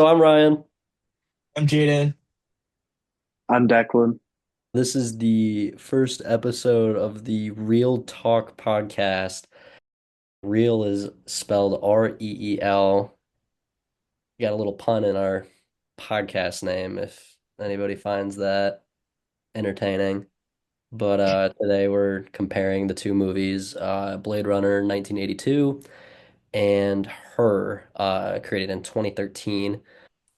So I'm Ryan. I'm Jaden. I'm Declan. This is the first episode of the Real Talk podcast. Real is spelled Reel. We got a little pun in our podcast name if anybody finds that entertaining. But today we're comparing the two movies, Blade Runner 1982 and Her, created in 2013,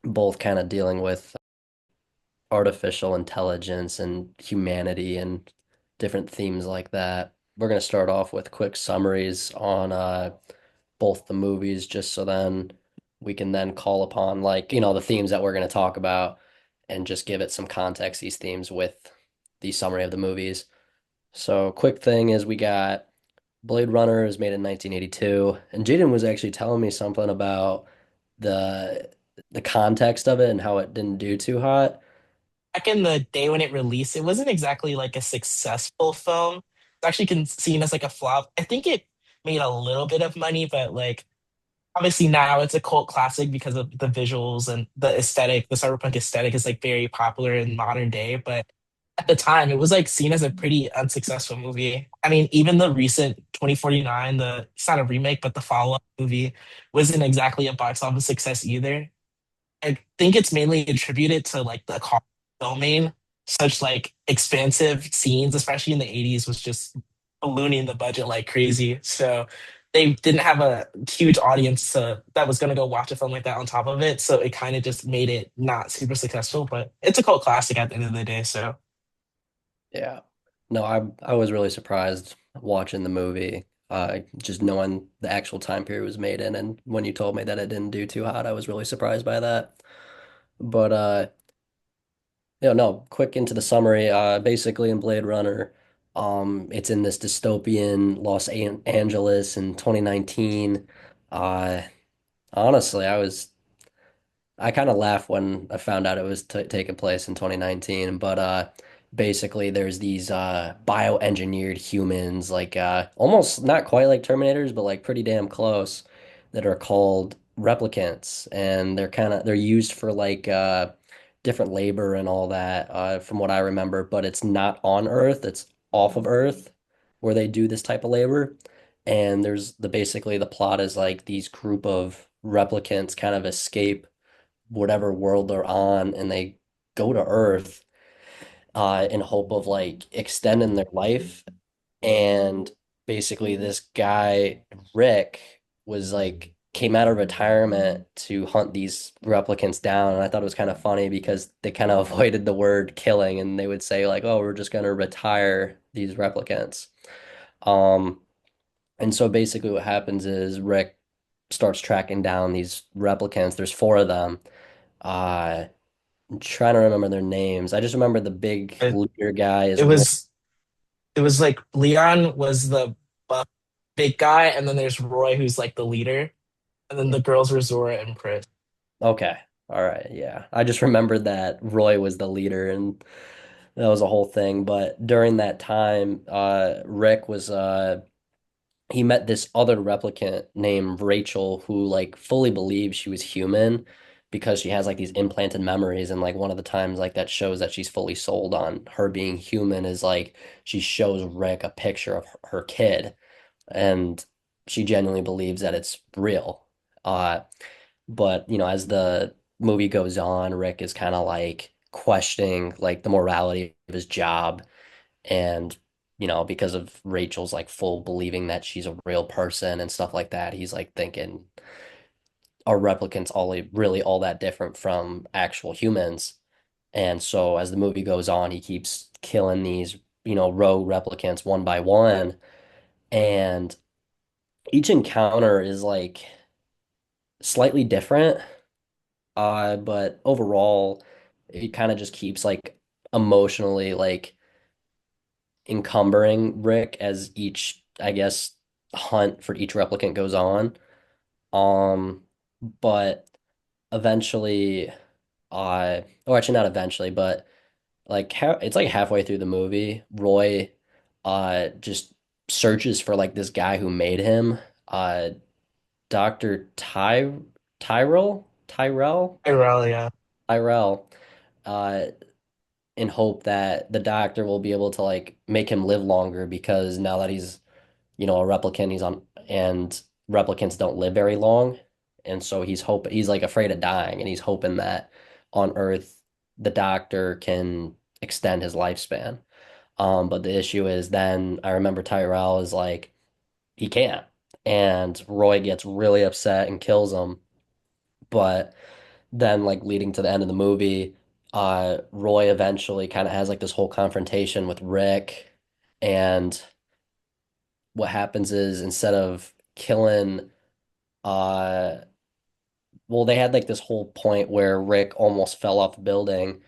both kind of dealing with artificial intelligence and humanity and different themes like that. We're going to start off with quick summaries on both the movies, just so then we can then call upon, like, the themes that we're going to talk about and just give it some context, these themes, with the summary of the movies. So, quick thing is we got Blade Runner is made in 1982, and Jaden was actually telling me something about the the context of it and how it didn't do too hot. Back in the day when it released, it wasn't exactly like a successful film. It's actually seen as like a flop. I think it made a little bit of money, but like obviously now it's a cult classic because of the visuals and the aesthetic. The cyberpunk aesthetic is like very popular in modern day, but at the time it was like seen as a pretty unsuccessful movie. I mean, even the recent 2049, it's not a remake, but the follow-up movie wasn't exactly a box office success either. I think it's mainly attributed to like the car filming. Such like expansive scenes, especially in the 80s, was just ballooning the budget like crazy. So they didn't have a huge audience that was going to go watch a film like that on top of it. So it kind of just made it not super successful, but it's a cult classic at the end of the day. So Yeah. No, I was really surprised watching the movie, just knowing the actual time period it was made in, and when you told me that it didn't do too hot, I was really surprised by that. But no, quick into the summary. Basically in Blade Runner, it's in this dystopian Angeles in 2019. Uh, honestly, I kind of laughed when I found out it was t taking place in 2019, but basically there's these bioengineered humans, like almost not quite like Terminators, but like pretty damn close, that are called replicants, and they're used for like different labor and all that, from what I remember, but it's not on Earth, it's off of Earth where they do this type of labor. And there's basically the plot is like these group of replicants kind of escape whatever world they're on, and they go to Earth in hope of like extending their life. And basically this guy, Rick, was like came out of retirement to hunt these replicants down. And I thought it was kind of funny because they kind of avoided the word killing, and they would say like, oh, we're just gonna retire these replicants. Um, and so basically what happens is Rick starts tracking down these replicants. There's four of them. Uh, I'm trying to remember their names. I just remember the big it, leader guy is it Roy. was it was like Leon was the buff big guy, and then there's Roy who's like the leader, and then the girls were Zora and Pris. Okay. All right. Yeah. I just remembered that Roy was the leader, and that was a whole thing. But during that time, Rick was he met this other replicant named Rachel, who like fully believes she was human because she has like these implanted memories. And like one of the times like that shows that she's fully sold on her being human is like she shows Rick a picture of her kid, and she genuinely believes that it's real. But as the movie goes on, Rick is kind of like questioning like the morality of his job, and because of Rachel's like full believing that she's a real person and stuff like that, he's like thinking, are replicants really all that different from actual humans? And so as the movie goes on, he keeps killing these rogue replicants one by one, and each encounter is like slightly different. But overall, it kind of just keeps like emotionally like encumbering Rick as each, I guess, hunt for each replicant goes on. But eventually, or actually not eventually, but like it's like halfway through the movie, Roy, just searches for like this guy who made him, uh, Dr. Tyrell. Tyrell, Irelia. Tyrell, uh, in hope that the doctor will be able to like make him live longer because now that he's, a replicant, he's on, and replicants don't live very long. And so he's like afraid of dying, and he's hoping that on Earth the doctor can extend his lifespan. But the issue is then I remember Tyrell is like, he can't. And Roy gets really upset and kills him. But then, like, leading to the end of the movie, Roy eventually kind of has like this whole confrontation with Rick. And what happens is instead of killing, uh, well, they had like this whole point where Rick almost fell off a building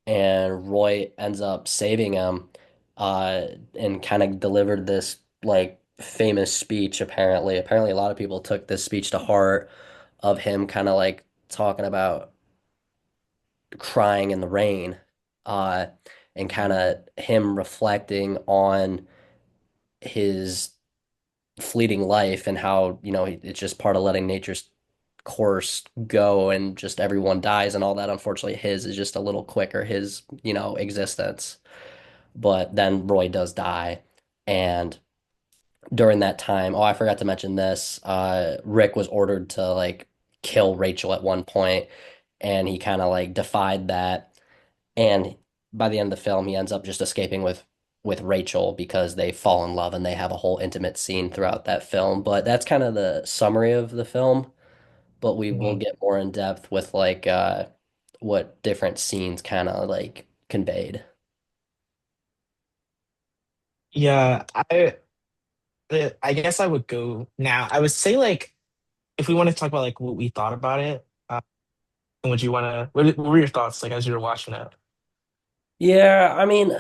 and Roy ends up saving him, uh, and kind of delivered this like famous speech. Apparently, a lot of people took this speech to heart of him kind of like talking about crying in the rain, uh, and kind of him reflecting on his fleeting life and how, it's just part of letting nature's course go and just everyone dies and all that. Unfortunately, his is just a little quicker, his, existence. But then Roy does die. And during that time, oh, I forgot to mention this. Rick was ordered to like kill Rachel at one point, and he kind of like defied that. And by the end of the film, he ends up just escaping with Rachel because they fall in love and they have a whole intimate scene throughout that film. But that's kind of the summary of the film. But we will Mhm. get more in depth with like what different scenes kind of like conveyed. Yeah, I guess I would go now. I would say like if we want to talk about like what we thought about it, would you want to? What were your thoughts like as you were watching it? Yeah, I mean,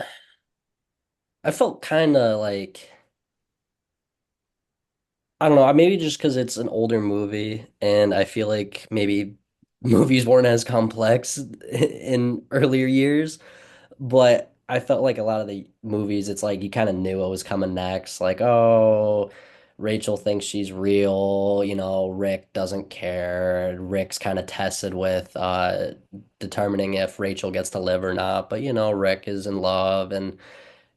I felt kind of like I don't know, maybe just because it's an older movie and I feel like maybe movies weren't as complex in earlier years, but I felt like a lot of the movies, it's like you kind of knew what was coming next. Like, oh, Rachel thinks she's real, Rick doesn't care. Rick's kind of tested with determining if Rachel gets to live or not, but Rick is in love and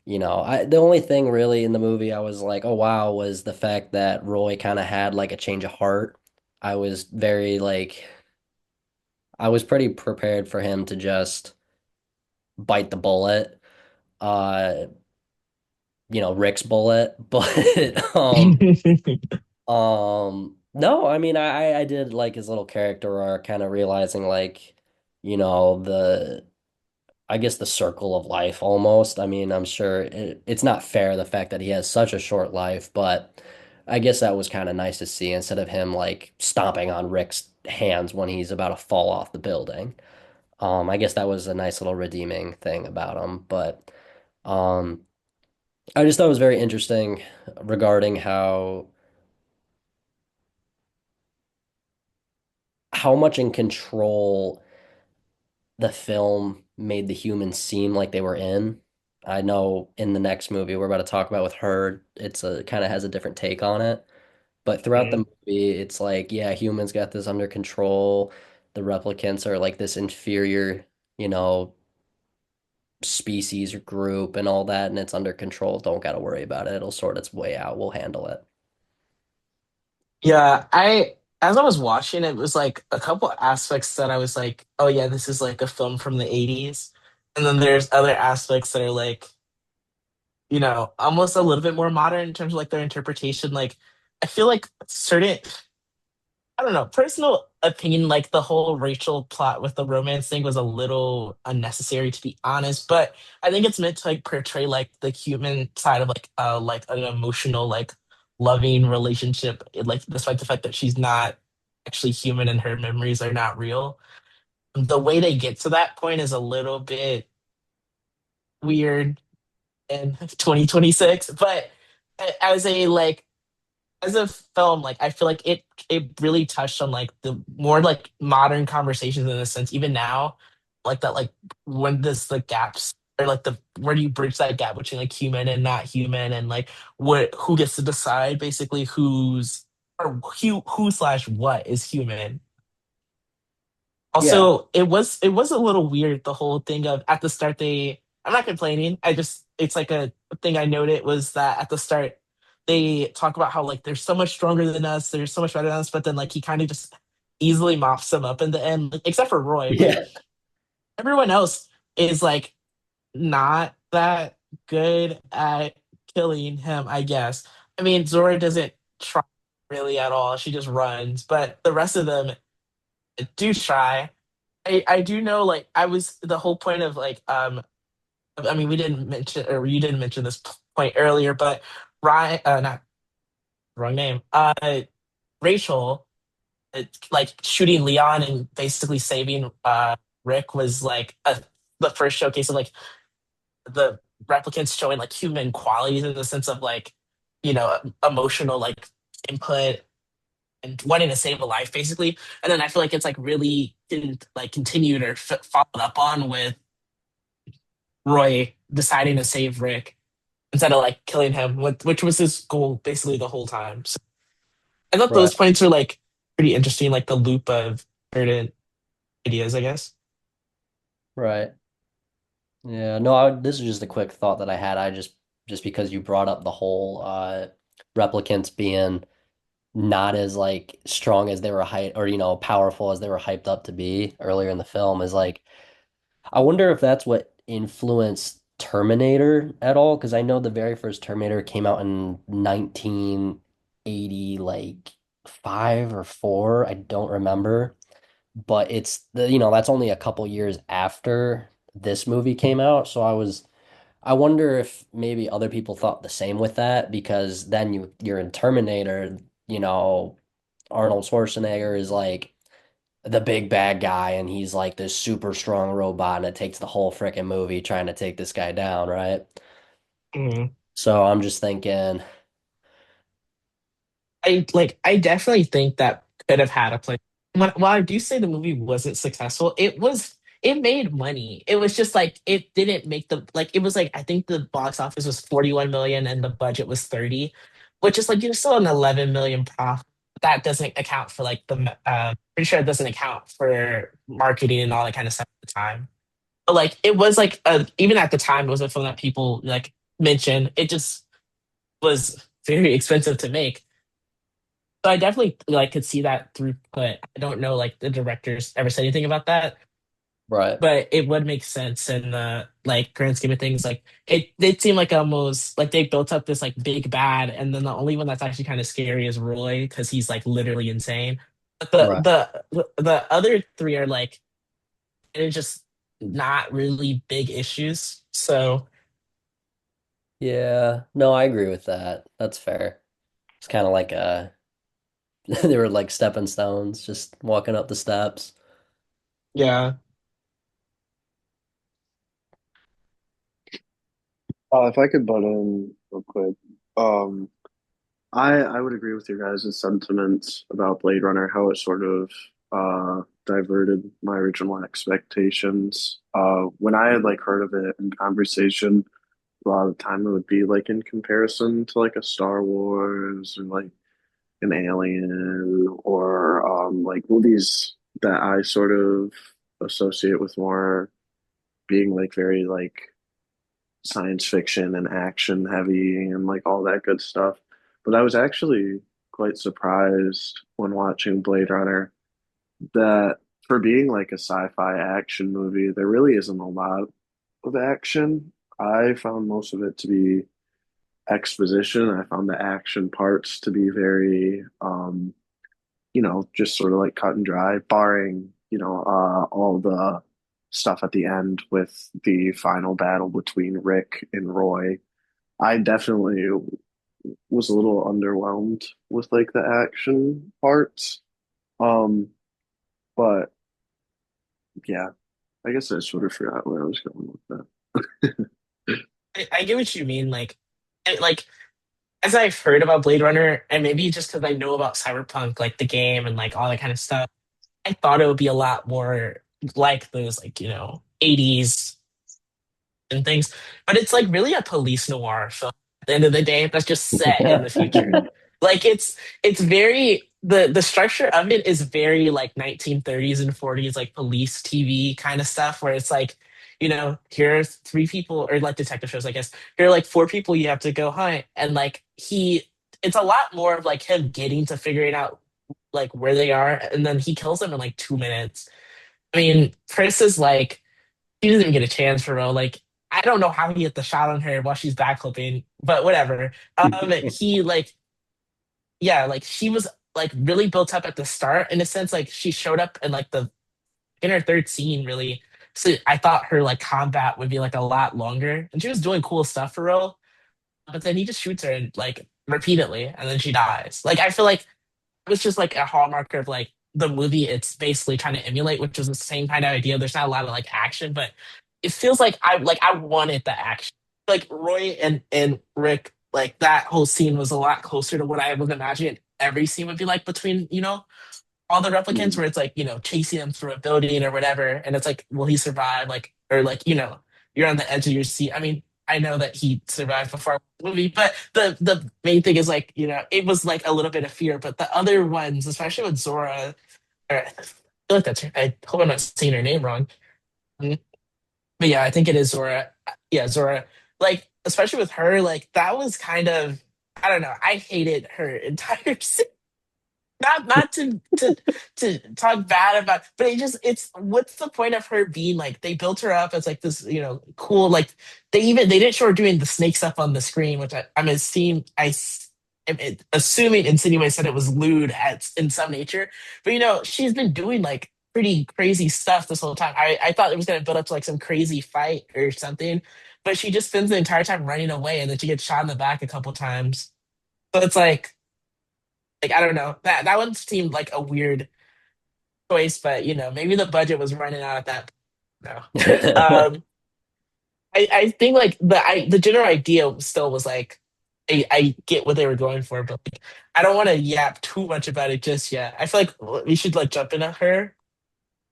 the only thing really in the movie I was like, oh wow, was the fact that Roy kind of had like a change of heart. I was very like, I was pretty prepared for him to just bite the bullet, uh, Rick's bullet, but no, I mean, I did like his little character arc, kind of realizing like, the I guess the circle of life almost. I mean, I'm sure it's not fair the fact that he has such a short life, but I guess that was kind of nice to see instead of him like stomping on Rick's hands when he's about to fall off the building. I guess that was a nice little redeeming thing about him, but um, I just thought it was very interesting regarding how much in control the film made the humans seem like they were in. I know in the next movie we're about to talk about with her, it's a kind of has a different take on it. But throughout the Mhm. movie, it's like, yeah, humans got this under control. The replicants are like this inferior, you know, species or group and all that, and it's under control. Don't got to worry about it. It'll sort its way out. We'll handle it. Yeah, I as I was watching it was like a couple aspects that I was like, oh yeah, this is like a film from the 80s. And then there's other aspects that are like, almost a little bit more modern in terms of like their interpretation. Like I feel like certain I don't know, personal opinion, like the whole Rachel plot with the romance thing was a little unnecessary to be honest, but I think it's meant to like portray like the human side of like an emotional, like loving relationship, like despite the fact that she's not actually human and her memories are not real. The way they get to that point is a little bit weird in 2026, but as a like as a film, like I feel like it really touched on like the more like modern conversations in a sense, even now, like that like when does the gaps or like the where do you bridge that gap between like human and not human and like what who gets to decide basically who slash what is human. Yeah. Also, it was a little weird the whole thing of at the start they I'm not complaining. I just it's like a thing I noted was that at the start they talk about how like they're so much stronger than us, they're so much better than us, but then like he kind of just easily mops them up in the end, like, except for Roy. Like Yeah. everyone else is like not that good at killing him, I guess. I mean, Zora doesn't try really at all. She just runs, but the rest of them do try. I do know like I was the whole point of like I mean we didn't mention or you didn't mention this point earlier, but Ryan not wrong name. Rachel like shooting Leon and basically saving Rick was like the first showcase of like the replicants showing like human qualities in the sense of like emotional like input and wanting to save a life basically. And then I feel like it's like really like continued or followed up on with Roy deciding to save Rick instead of like killing him, which was his goal basically the whole time. So I thought Right. those points are like pretty interesting, like the loop of certain ideas, I guess. Right. Yeah. No, this is just a quick thought that I had. Just because you brought up the whole replicants being not as like strong as they were hyped or powerful as they were hyped up to be earlier in the film is like I wonder if that's what influenced Terminator at all, because I know the very first Terminator came out in 1980, like five or four, I don't remember. But it's that's only a couple years after this movie came out. So I wonder if maybe other people thought the same with that, because then you're in Terminator, Arnold Schwarzenegger is like the big bad guy and he's like this super strong robot and it takes the whole freaking movie trying to take this guy down, right? Mhm. So I'm just thinking, I definitely think that could have had a play. While I do say the movie wasn't successful, it made money. It was just like it didn't make the like it was like I think the box office was 41 million and the budget was 30, which is like you're still an 11 million profit. That doesn't account for like the pretty sure it doesn't account for marketing and all that kind of stuff at the time. But like it was like even at the time it was a film that people like mentioned. It just was very expensive to make. So I definitely like could see that throughput. I don't know like the directors ever said anything about that, right. but it would make sense in the like grand scheme of things. Like it seemed like almost like they built up this like big bad, and then the only one that's actually kind of scary is Roy because he's like literally insane. But Right. the other three are like they're just not really big issues. So Yeah. No, I agree with that. That's fair. It's kind of like they were like stepping stones, just walking up the steps. yeah. If I could butt in real quick, um, I would agree with your guys' sentiments about Blade Runner, how it sort of diverted my original expectations. When I had like heard of it in conversation, a lot of the time it would be like in comparison to like a Star Wars or like an Alien or like movies that I sort of associate with more being like very like science fiction and action heavy and like all that good stuff. But I was actually quite surprised when watching Blade Runner that for being like a sci-fi action movie, there really isn't a lot of action. I found most of it to be exposition. I found the action parts to be very just sort of like cut and dry, barring, all the stuff at the end with the final battle between Rick and Roy. I definitely was a little underwhelmed with like the action parts. Um, but yeah, I guess I sort of forgot where I was going with that. I get what you mean. Like as I've heard about Blade Runner, and maybe just because I know about Cyberpunk, like the game and like all that kind of stuff, I thought it would be a lot more like those, like, 80s and things. But it's like really a police noir film at the end of the day that's just set in the future. Like it's very the structure of it is very like 1930s and 40s like police TV kind of stuff where it's like, here's three people or like detective shows, I guess. Here are like four people you have to go hunt and like it's a lot more of like him getting to figuring out like where they are and then he kills them in like 2 minutes. I mean, Chris is like he doesn't even get a chance for real. Like I don't know how he hit the shot on her while she's backflipping, but whatever. He like yeah, like she was like really built up at the start in a sense. Like she showed up in like the in her third scene really. So I thought her like combat would be like a lot longer, and she was doing cool stuff for real. But then he just shoots her and like repeatedly, and then she dies. Like I feel like it was just like a hallmark of like the movie. It's basically trying to emulate, which is the same kind of idea. There's not a lot of like action, but it feels like I wanted the action. Like Roy and Rick, like that whole scene was a lot closer to what I was imagining every scene would be like between all the replicants, Mm. where it's like chasing them through a building or whatever, and it's like will he survive? Like or like you're on the edge of your seat. I mean. I know that he survived before the movie, but the main thing is like it was like a little bit of fear. But the other ones, especially with Zora, or, I feel like that's her. I hope I'm not saying her name wrong. Mm, But yeah, I think it is Zora. Yeah, Zora. Like, especially with her, like that was kind of I don't know. I hated her entire not to talk bad about, but it's what's the point of her being like they built her up as like this cool like they didn't show her doing the snake stuff on the screen, which I'm assuming am assuming insinuates that it was lewd at in some nature, but she's been doing like pretty crazy stuff this whole time. I thought it was gonna build up to like some crazy fight or something, but she just spends the entire time running away and then she gets shot in the back a couple times. So it's like I don't know. That one seemed like a weird choice, but maybe the budget was running out at that. No. Um, I think like the general idea still was like I get what they were going for, but like, I don't want to yap too much about it just yet. I feel like we should like jump into her.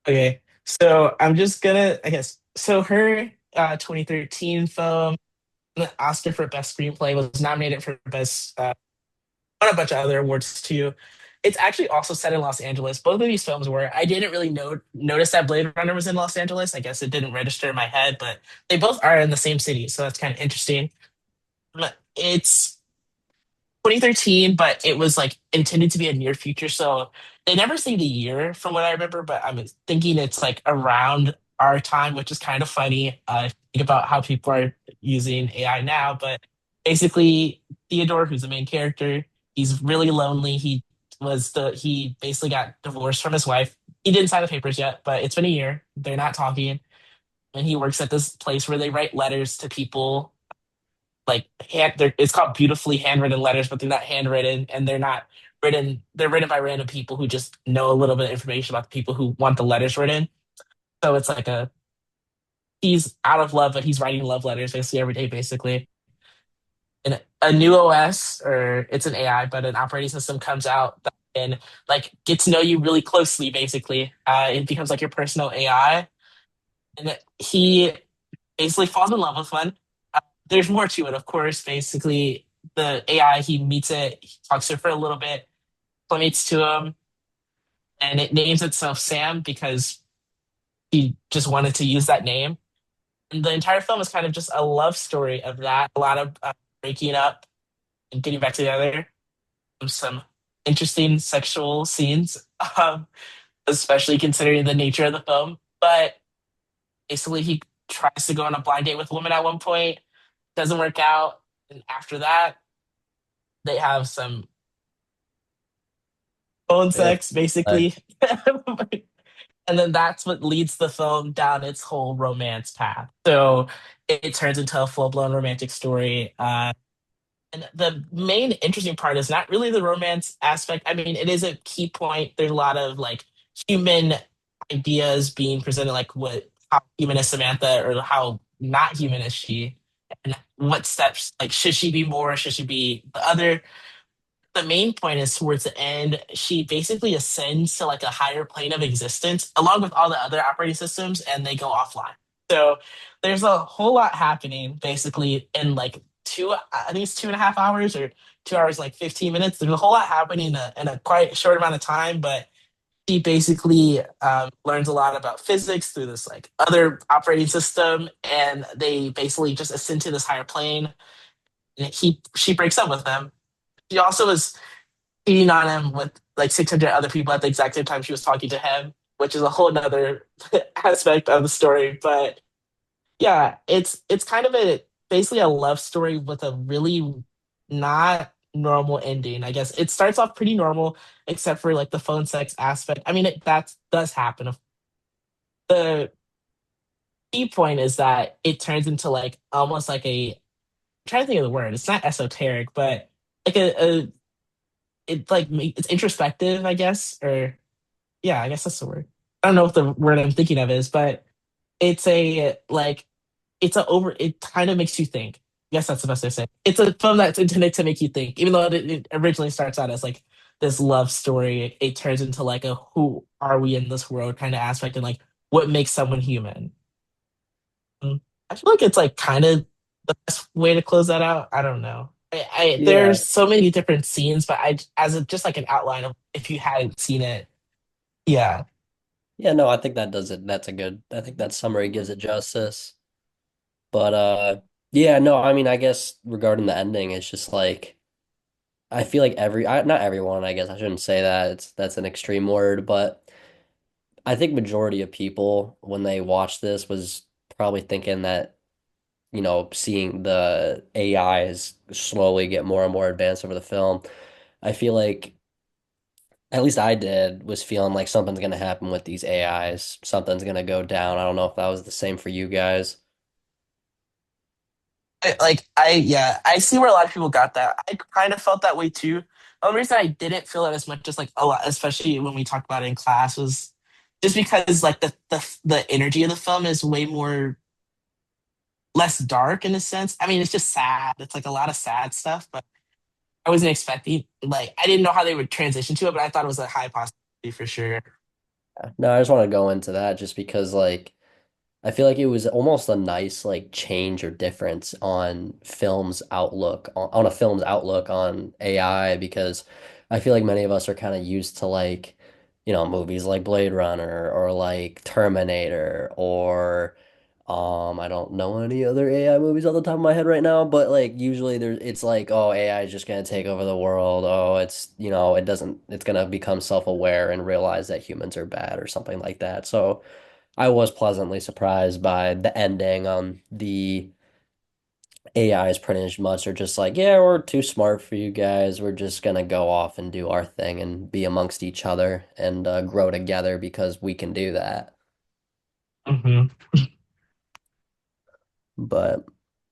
Okay, so I'm just gonna I guess so her 2013 film, the Oscar for Best Screenplay was nominated for Best won a bunch of other awards too. It's actually also set in Los Angeles. Both of these films were. I didn't really notice that Blade Runner was in Los Angeles. I guess it didn't register in my head, but they both are in the same city, so that's kind of interesting. It's 2013, but it was like intended to be a near future, so they never say the year from what I remember, but I'm thinking it's like around our time, which is kind of funny. Think about how people are using AI now, but basically Theodore, who's the main character, he's really lonely. He basically got divorced from his wife. He didn't sign the papers yet, but it's been a year. They're not talking, and he works at this place where they write letters to people like it's called beautifully handwritten letters, but they're not handwritten and they're not written. They're written by random people who just know a little bit of information about the people who want the letters written. So it's like he's out of love, but he's writing love letters basically every day, basically. And a new OS, or it's an AI, but an operating system comes out that can like get to know you really closely. Basically, it becomes like your personal AI, and he basically falls in love with one. There's more to it, of course. Basically, the AI he meets it, he talks to it for a little bit, acclimates to him, and it names itself Sam because he just wanted to use that name. And the entire film is kind of just a love story of that. A lot of breaking up and getting back together. Some interesting sexual scenes, especially considering the nature of the film. But basically, he tries to go on a blind date with a woman at one point, doesn't work out, and after that, they have some phone Yeah. sex, basically. And then that's what leads the film down its whole romance path. So it turns into a full blown romantic story. And the main interesting part is not really the romance aspect. I mean, it is a key point. There's a lot of like human ideas being presented, like what how human is Samantha or how not human is she, and what steps like should she be more, should she be the other. The main point is towards the end, she basically ascends to like a higher plane of existence along with all the other operating systems and they go offline. So there's a whole lot happening basically in like I think it's 2.5 hours or 2 hours, like 15 minutes. There's a whole lot happening in a quite short amount of time, but he basically learns a lot about physics through this like other operating system, and they basically just ascend to this higher plane. And she breaks up with him. She also was cheating on him with like 600 other people at the exact same time she was talking to him, which is a whole nother aspect of the story. But yeah, it's kind of a basically a love story with a really not normal ending. I guess it starts off pretty normal, except for like the phone sex aspect. I mean, that does happen. The key point is that it turns into like almost like I'm trying to think of the word. It's not esoteric, but like a it's like it's introspective, I guess, or yeah, I guess that's the word. I don't know what the word I'm thinking of is, but it's a like it's a over it kind of makes you think. Yes, that's the best way to say it. It's a film that's intended to make you think, even though it originally starts out as like this love story. It turns into like a who are we in this world kind of aspect, and like what makes someone human. I feel like it's like kind of the best way to close that out. I don't know. Yeah. There's so many different scenes, but just like an outline of if you hadn't seen it, yeah. Yeah, no, I think that does it. That's a good, I think that summary gives it justice. But yeah, no, I mean, I guess regarding the ending, it's just like I feel like not everyone, I guess I shouldn't say that. That's an extreme word, but I think majority of people when they watched this was probably thinking that, seeing the AIs slowly get more and more advanced over the film. I feel like at least I did was feeling like something's gonna happen with these AIs. Something's gonna go down. I don't know if that was the same for you guys. Yeah, I see where a lot of people got that. I kind of felt that way too. The only reason I didn't feel it as much as like a lot, especially when we talked about it in class, was just because like the energy of the film is way more less dark in a sense. I mean, it's just sad. It's like a lot of sad stuff, but I wasn't expecting like I didn't know how they would transition to it, but I thought it was a high possibility for sure. No, I just want to go into that just because like I feel like it was almost a nice like change or difference on on a film's outlook on AI because I feel like many of us are kind of used to like, movies like Blade Runner or like Terminator or I don't know any other AI movies off the top of my head right now, but like usually it's like, oh, AI is just gonna take over the world. Oh, it's gonna become self-aware and realize that humans are bad or something like that. So I was pleasantly surprised by the ending on the AIs pretty much are just like, yeah, we're too smart for you guys. We're just gonna go off and do our thing and be amongst each other and grow together because we can do that. Hmm. But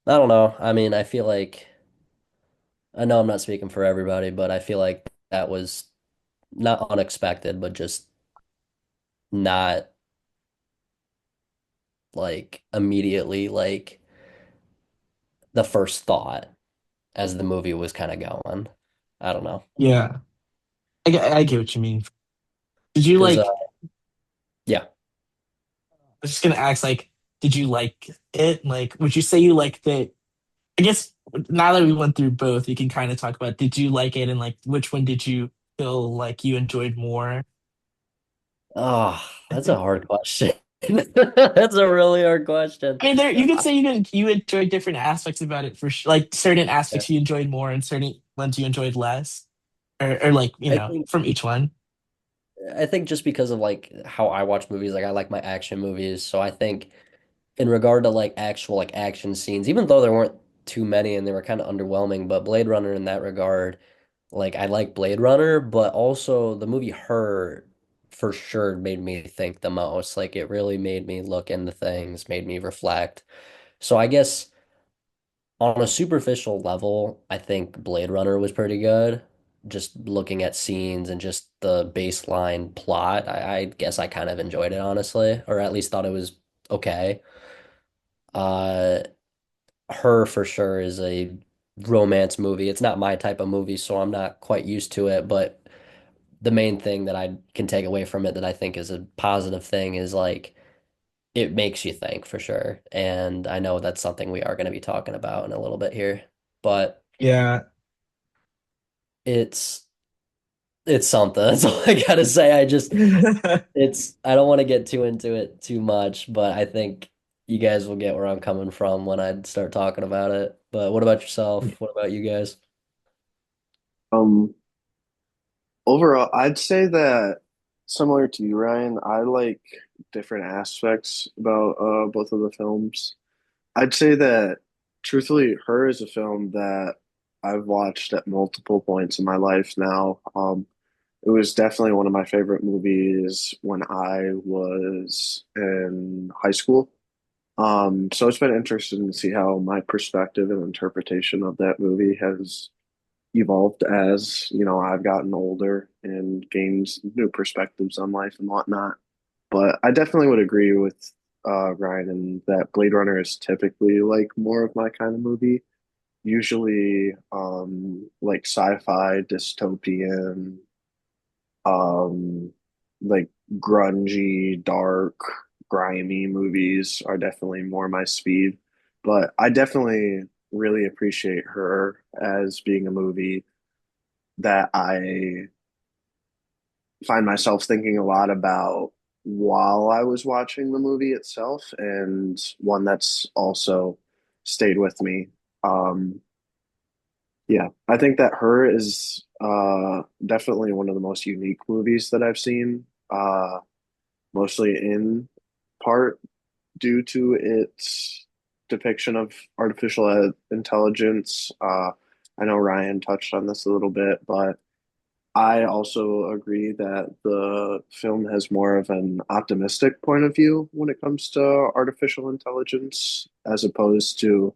I don't know. I mean, I know I'm not speaking for everybody, but I feel like that was not unexpected, but just not like immediately like the first thought as the movie was kind of going. I don't know. Yeah, I get what you mean. Did you Because like? yeah. I was just gonna ask, like, did you like it? Like, would you say you liked it? I guess now that we went through both, you can kind of talk about did you like it and like which one did you feel like you enjoyed more? Oh, that's a hard question. That's a really hard question. I mean, there you could say you enjoyed different aspects about it for sure. Like certain Yeah. aspects you enjoyed more and certain ones you enjoyed less, or like I think from each one. I think just because of like how I watch movies, like I like my action movies, so I think in regard to like actual like action scenes, even though there weren't too many and they were kind of underwhelming, but Blade Runner in that regard, like I like Blade Runner, but also the movie Her for sure made me think the most. Like it really made me look into things, made me reflect. So I guess on a superficial level, I think Blade Runner was pretty good. Just looking at scenes and just the baseline plot, I guess I kind of enjoyed it honestly, or at least thought it was okay. Uh, Her for sure is a romance movie. It's not my type of movie, so I'm not quite used to it. But the main thing that I can take away from it that I think is a positive thing is like it makes you think for sure. And I know that's something we are going to be talking about in a little bit here. but Yeah. it's it's something. That's all I gotta say. I don't want to get too into it too much, but I think you guys will get where I'm coming from when I start talking about it. But what about yourself? What about you guys? Um, Overall, I'd say that similar to you, Ryan, I like different aspects about both of the films. I'd say that truthfully, Her is a film that I've watched at multiple points in my life now. It was definitely one of my favorite movies when I was in high school. So it's been interesting to see how my perspective and interpretation of that movie has evolved as, I've gotten older and gained new perspectives on life and whatnot. But I definitely would agree with Ryan in that Blade Runner is typically like more of my kind of movie. Usually, like sci-fi, dystopian, um, like grungy, dark, grimy movies are definitely more my speed. But I definitely really appreciate Her as being a movie that I find myself thinking a lot about while I was watching the movie itself, and one that's also stayed with me. Um, yeah, I think that Her is definitely one of the most unique movies that I've seen, mostly in part due to its depiction of artificial intelligence. I know Ryan touched on this a little bit, but I also agree that the film has more of an optimistic point of view when it comes to artificial intelligence, as opposed to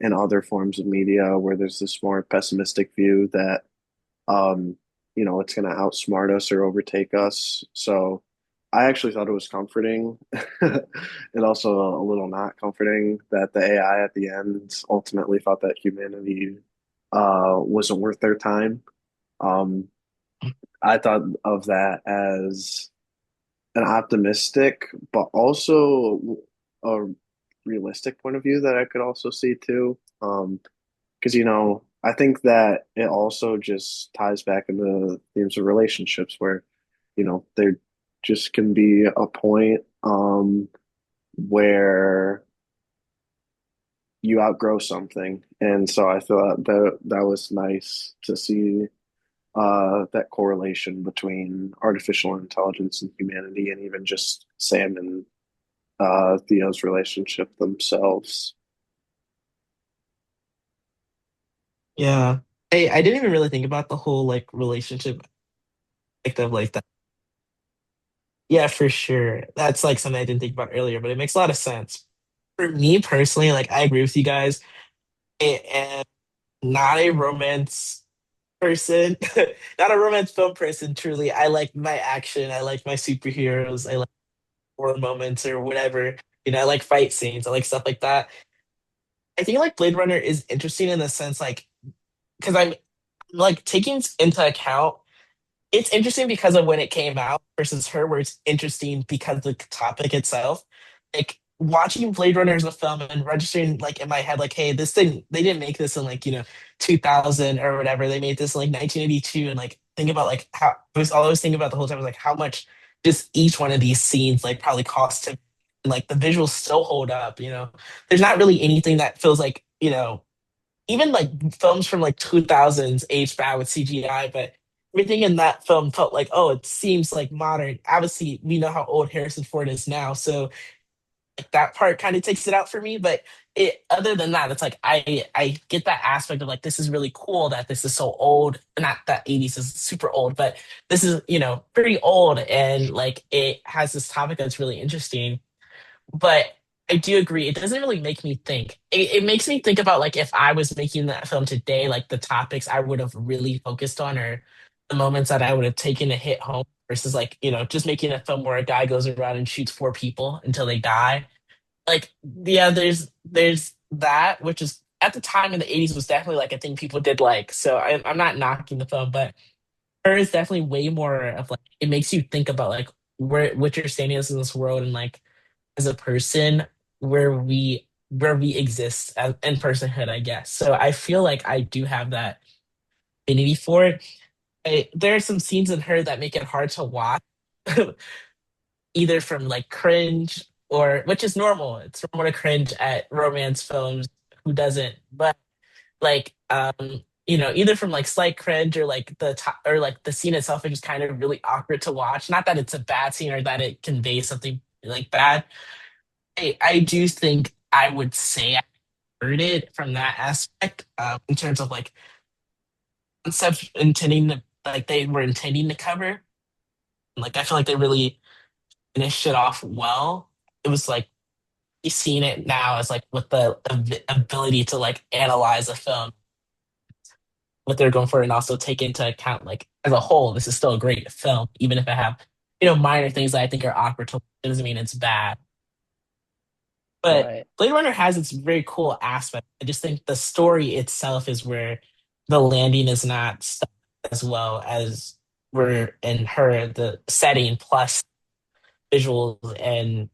in other forms of media where there's this more pessimistic view that um, it's going to outsmart us or overtake us. So I actually thought it was comforting and also a little not comforting that the AI at the end ultimately thought that humanity wasn't worth their time. Um, I thought of that as an optimistic, but also a realistic point of view that I could also see too. Because I think that it also just ties back into themes of relationships where, there just can be a point where you outgrow something. And so I thought that that was nice to see that correlation between artificial intelligence and humanity, and even just Sam and Theo's relationship themselves. Yeah. I didn't even really think about the whole like relationship like that. Yeah, for sure. That's like something I didn't think about earlier, but it makes a lot of sense. For me personally, like I agree with you guys. I am not a romance person, not a romance film person, truly. I like my action, I like my superheroes, I like horror moments or whatever. I like fight scenes, I like stuff like that. I think like Blade Runner is interesting in the sense like because I'm like taking into account it's interesting because of when it came out versus her, where it's interesting because of the topic itself. Like watching Blade Runner as a film and registering like in my head, like, hey, they didn't make this in like, 2000 or whatever. They made this in like 1982. And like, think about like how, all I was thinking about the whole time was like how much just each one of these scenes like probably cost him. And like the visuals still hold up. There's not really anything that feels like, even like films from like 2000s aged bad with CGI, but everything in that film felt like, oh, it seems like modern. Obviously, we know how old Harrison Ford is now, so like that part kind of takes it out for me. But other than that, it's like I get that aspect of like this is really cool that this is so old. Not that 80s is super old, but this is pretty old, and like it has this topic that's really interesting. But I do agree. It doesn't really make me think. It makes me think about like if I was making that film today, like the topics I would have really focused on or the moments that I would have taken to hit home versus like, just making a film where a guy goes around and shoots four people until they die. Like, yeah, there's that, which is at the time in the 80s was definitely like a thing people did like. So I'm not knocking the film, but her is definitely way more of like it makes you think about like where what your standing is in this world and like as a person where we where we exist as, in personhood, I guess. So I feel like I do have that affinity for it. There are some scenes in her that make it hard to watch, either from like cringe or which is normal. It's normal to cringe at romance films. Who doesn't? But like either from like slight cringe or like or like the scene itself is just kind of really awkward to watch. Not that it's a bad scene or that it conveys something like bad. I do think I would say I heard it from that aspect, in terms of like concept intending to like they were intending to cover. Like I feel like they really finished it off well. It was like you seeing it now as like with the ability to like analyze a film, what they're going for, and also take into account like as a whole, this is still a great film, even if I have minor things that I think are awkward. It doesn't mean it's bad. But Right. Blade Runner has its very cool aspect. I just think the story itself is where the landing is not stuck as well as we're in her the setting plus visuals and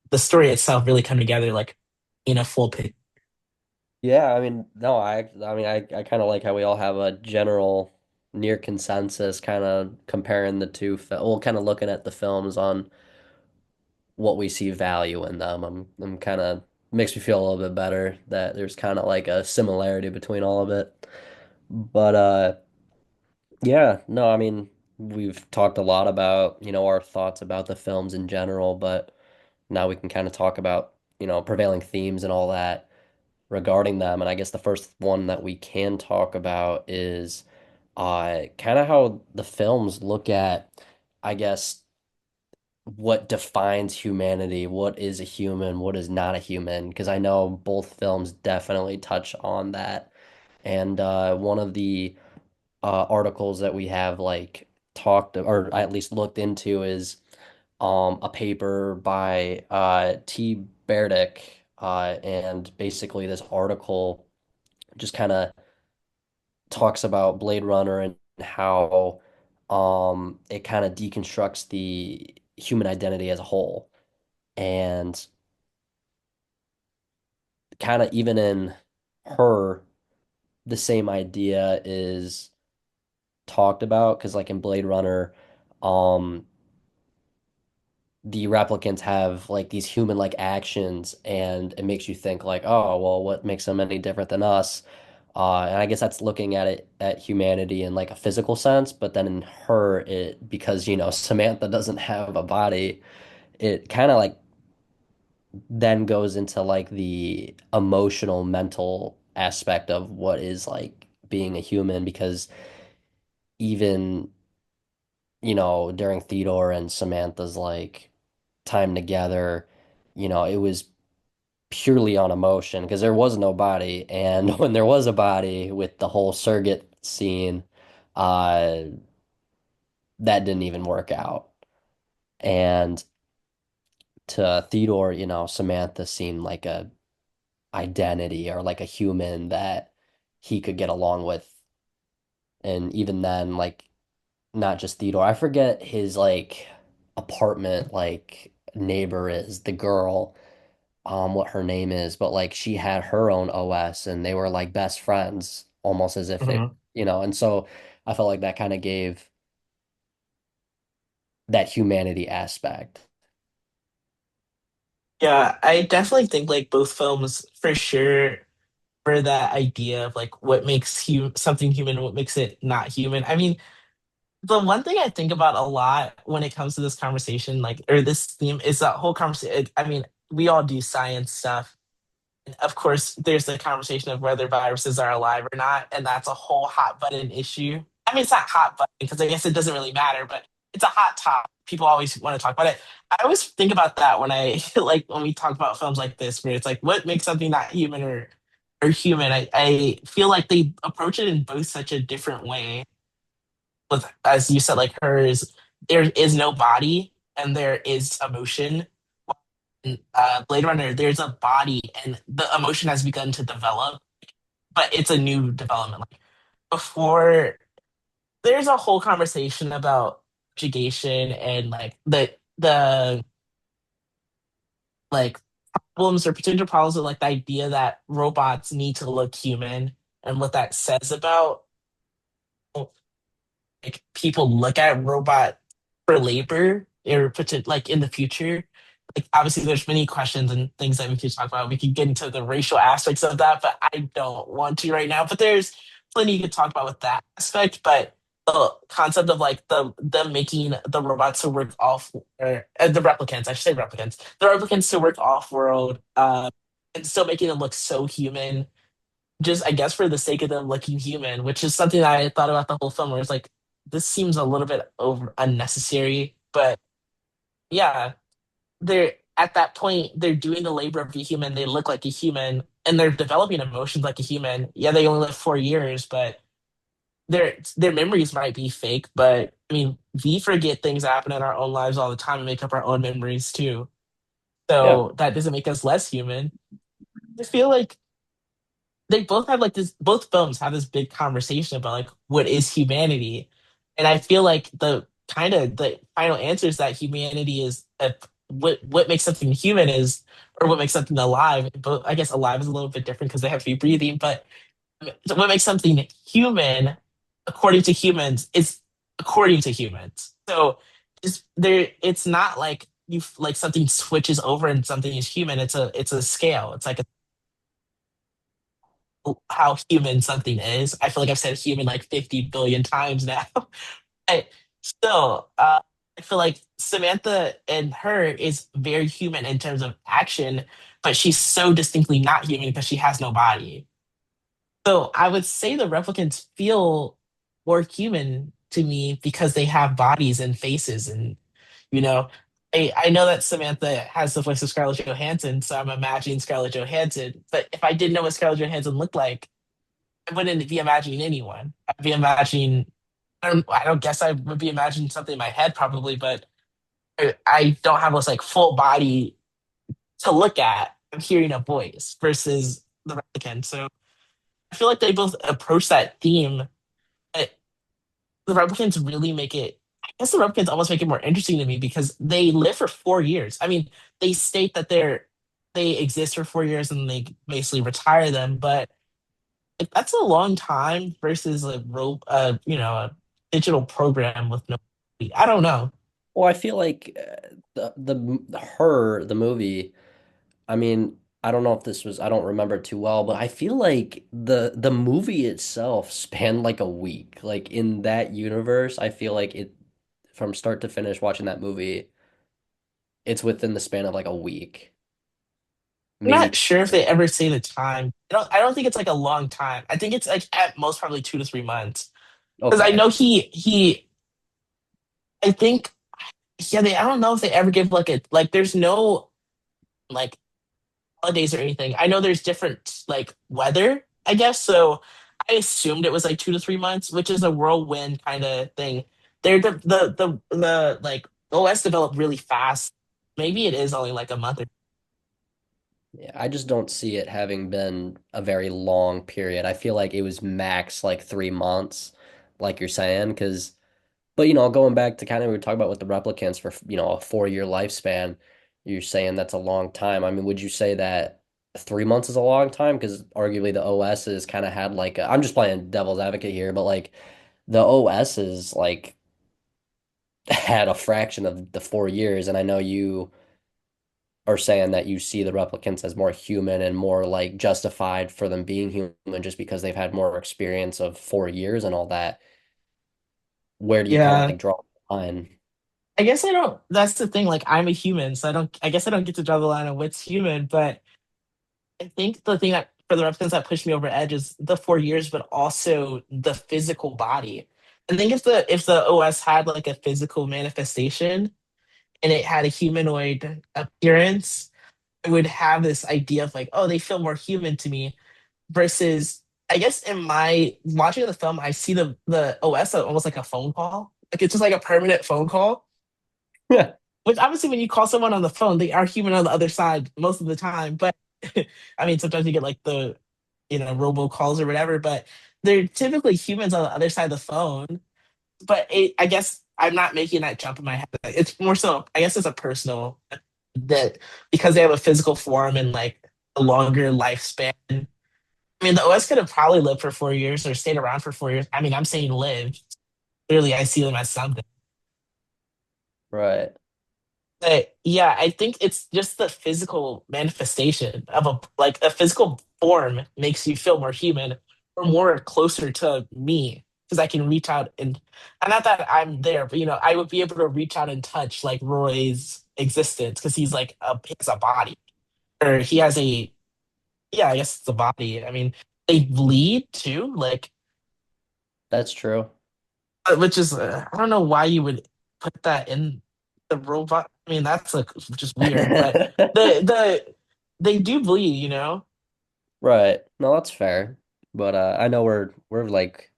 the story itself really come together like in a full picture. Yeah, I mean, no, I kind of like how we all have a general near consensus kind of comparing the two, well, kind of looking at the films on what we see value in them. I'm kind of makes me feel a little bit better that there's kind of like a similarity between all of it. But yeah, no, I mean, we've talked a lot about, our thoughts about the films in general, but now we can kind of talk about, prevailing themes and all that regarding them. And I guess the first one that we can talk about is kind of how the films look at, I guess, what defines humanity, what is a human, what is not a human, because I know both films definitely touch on that. And one of the articles that we have like talked or at least looked into is a paper by T. Berdick, and basically this article just kind of talks about Blade Runner and how it kind of deconstructs the human identity as a whole. And kind of even in her, the same idea is talked about because like in Blade Runner, um, the replicants have like these human-like actions, and it makes you think like, oh, well, what makes them any different than us? And I guess that's looking at it at humanity in like a physical sense, but then in her, it because Samantha doesn't have a body, it kind of like then goes into like the emotional, mental aspect of what is like being a human because even, during Theodore and Samantha's like time together, it was purely on emotion because there was no body. And when there was a body with the whole surrogate scene, uh, that didn't even work out. And to Theodore, Samantha seemed like a identity or like a human that he could get along with. And even then, like not just Theodore, I forget his like apartment like neighbor is the girl, what her name is, but like she had her own OS and they were like best friends almost as if they, Mhm. and so I felt like that kind of gave that humanity aspect. Yeah, I definitely think like both films for sure for that idea of like what makes something human, what makes it not human. I mean, the one thing I think about a lot when it comes to this conversation, like or this theme, is that whole conversation. I mean, we all do science stuff. Of course, there's the conversation of whether viruses are alive or not, and that's a whole hot button issue. I mean, it's not hot button because I guess it doesn't really matter, but it's a hot topic. People always want to talk about it. I always think about that when I like when we talk about films like this, where it's like, what makes something not human or human? I feel like they approach it in both such a different way. With as you said, like hers, there is no body and there is emotion. Blade Runner, there's a body and the emotion has begun to develop, but it's a new development. Like before, there's a whole conversation about subjugation and like the like problems or potential problems with like the idea that robots need to look human and what that says about like people look at robot for labor or like in the future. Like obviously there's many questions and things that we could talk about. We could get into the racial aspects of that, but I don't want to right now. But there's plenty you could talk about with that aspect. But the concept of like them making the robots to work off or the replicants, I should say replicants, the replicants to work off world, and still making them look so human just I guess for the sake of them looking human, which is something I thought about the whole film where it's like this seems a little bit over unnecessary. But yeah, they're at that point they're doing the labor of a human, they look like a human and they're developing emotions like a human. Yeah, they only live 4 years, but their memories might be fake, but I mean we forget things that happen in our own lives all the time and make up our own memories too. Yeah, So that doesn't make us less human. I feel like they both have like this both films have this big conversation about like what is humanity, and I feel like the kind of the final answer is that humanity is what makes something human is or what makes something alive, but I guess alive is a little bit different because they have to be breathing, but what makes something human according to humans is according to humans. So it's not like you like something switches over and something is human. It's a scale. It's like how human something is. I feel like I've said human like 50 billion times now. I, still, I feel like Samantha and her is very human in terms of action, but she's so distinctly not human because she has no body. So I would say the replicants feel more human to me because they have bodies and faces and you know I know that Samantha has the voice of Scarlett Johansson, so I'm imagining Scarlett Johansson. But if I didn't know what Scarlett Johansson looked like, I wouldn't be imagining anyone. I'd be imagining. I don't guess I would be imagining something in my head probably, but I don't have this like full body to look at. I'm hearing a voice versus the replicant. So I feel like they both approach that theme, but the replicants really make it. I guess the replicants almost make it more interesting to me because they live for 4 years. I mean, they state that they exist for 4 years and they basically retire them, but like, that's a long time versus a digital program with no. I don't know. well, I feel like the movie. I mean, I don't know if this was, I don't remember too well, but I feel like the movie itself spanned like a week. Like in that universe, I feel like it from start to finish watching that movie, it's within the span of like a week, I'm maybe. not sure if they ever say the time. I don't think it's like a long time. I think it's like at most probably 2 to 3 months. Because I Okay. know he I think yeah, I don't know if they ever give like a like there's no like holidays or anything. I know there's different like weather, I guess. So I assumed it was like 2 to 3 months, which is a whirlwind kind of thing. They're the like OS developed really fast. Maybe it is only like a month or Yeah, I just don't see it having been a very long period. I feel like it was max like 3 months, like you're saying, because but going back to kind of we were talking about with the replicants for a 4 year lifespan, you're saying that's a long time. I mean, would you say that 3 months is a long time? Because arguably the OSs kind of had like I'm just playing devil's advocate here, but like the OSs like had a fraction of the 4 years, and I know you are saying that you see the replicants as more human and more like justified for them being human just because they've had more experience of 4 years and all that. Where do you kind of yeah. like draw the line? I guess I don't. That's the thing. Like I'm a human, so I don't. I guess I don't get to draw the line on what's human. But I think the thing that for the replicants that pushed me over edge is the 4 years, but also the physical body. I think if the OS had like a physical manifestation and it had a humanoid appearance, it would have this idea of like, oh, they feel more human to me. Versus, I guess in my watching the film, I see the OS almost like a phone call. Like it's just like a permanent phone call. Yeah. Which obviously, when you call someone on the phone, they are human on the other side most of the time. But I mean, sometimes you get like the robocalls or whatever, but they're typically humans on the other side of the phone. But I guess I'm not making that jump in my head. It's more so, I guess it's a personal. that because they have a physical form and like a longer lifespan. I mean, the OS could have probably lived for 4 years or stayed around for 4 years. I mean, I'm saying live. Clearly, I see them as something. Right. But yeah, I think it's just the physical manifestation of like a physical form makes you feel more human or more closer to me because I can reach out and not that I'm there, but I would be able to reach out and touch like Roy's existence because he has a body or he has a yeah, I guess it's a body. I mean, they bleed too, like That's true. which is I don't know why you would put that in the robot. I mean, that's like just weird, but they do bleed, you know. Right. No, that's fair. But I know we're like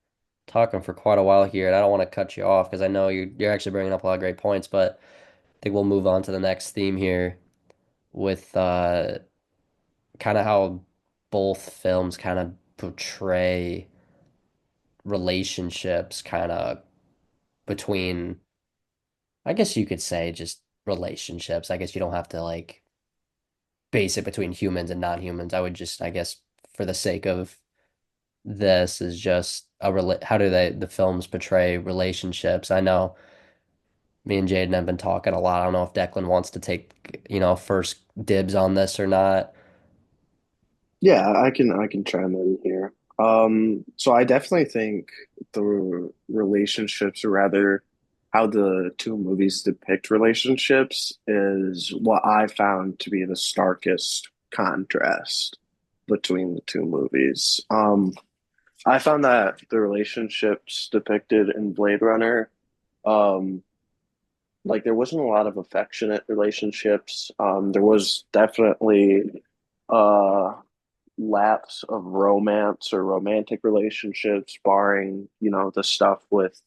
talking for quite a while here, and I don't want to cut you off because I know you're actually bringing up a lot of great points, but I think we'll move on to the next theme here with kind of how both films kind of portray relationships kind of between, I guess you could say just relationships. I guess you don't have to like base it between humans and non-humans. I would just, I guess, for the sake of this is just how do the films portray relationships? I know me and Jaden have been talking a lot. I don't know if Declan wants to take, first dibs on this or not. Yeah, I can chime in here. So I definitely think the relationships, or rather how the two movies depict relationships, is what I found to be the starkest contrast between the two movies. I found that the relationships depicted in Blade Runner, um, like there wasn't a lot of affectionate relationships. There was definitely uh lapse of romance or romantic relationships, barring, the stuff with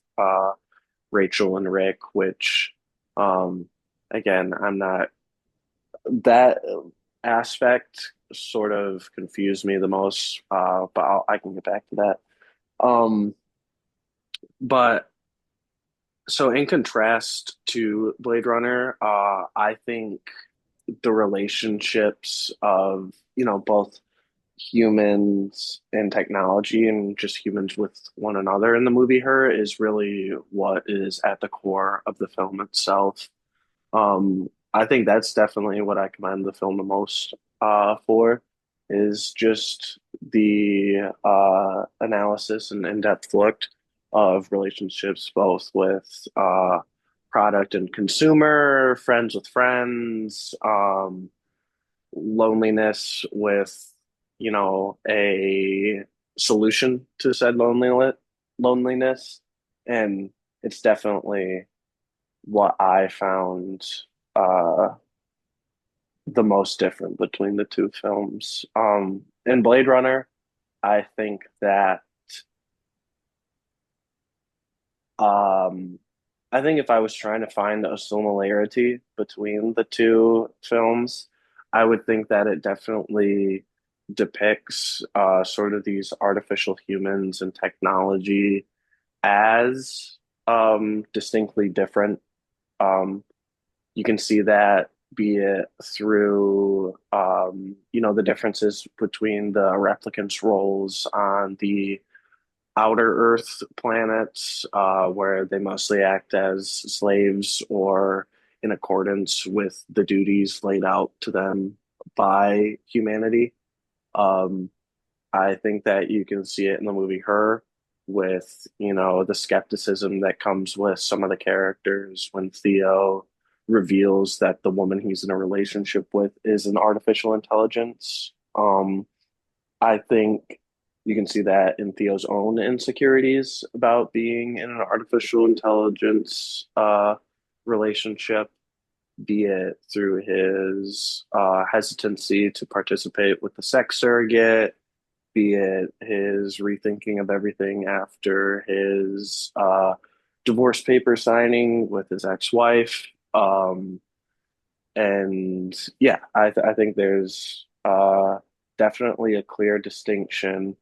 Rachel and Rick, which again, I'm not that aspect sort of confused me the most, but I can get back to that. Um, but so in contrast to Blade Runner, I think the relationships of, both humans and technology and just humans with one another in the movie Her is really what is at the core of the film itself. I think that's definitely what I commend the film the most for is just the analysis and in-depth look of relationships, both with product and consumer, friends with friends, loneliness with, a solution to said loneliness. And it's definitely what I found uh, the most different between the two films. In Blade Runner, I think that um, I think if I was trying to find a similarity between the two films, I would think that it definitely depicts sort of these artificial humans and technology as distinctly different. Um, you can see that be it through the differences between the replicants' roles on the outer Earth planets, where they mostly act as slaves or in accordance with the duties laid out to them by humanity. Um, I think that you can see it in the movie Her with, the skepticism that comes with some of the characters when Theo reveals that the woman he's in a relationship with is an artificial intelligence. I think you can see that in Theo's own insecurities about being in an artificial intelligence relationship, be it through his hesitancy to participate with the sex surrogate, be it his rethinking of everything after his divorce paper signing with his ex-wife. And yeah, I think there's definitely a clear distinction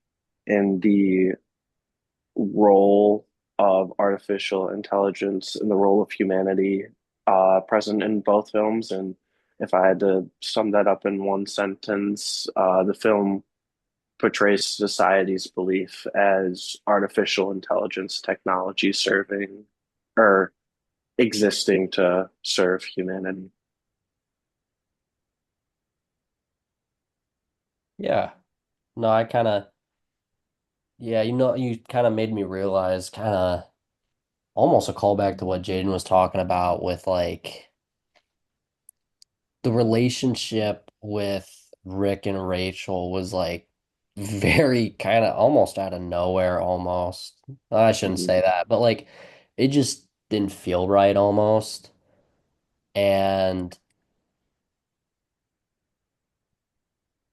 in the role of artificial intelligence and the role of humanity present in both films. And if I had to sum that up in one sentence, the film portrays society's belief as artificial intelligence technology serving or existing to serve humanity. Yeah. No, I kind of, yeah, you kind of made me realize kind of almost a callback to what Jaden was talking about with like the relationship with Rick and Rachel was like very kind of almost out of nowhere almost. I shouldn't Mhm. say that, but like it just didn't feel right almost. And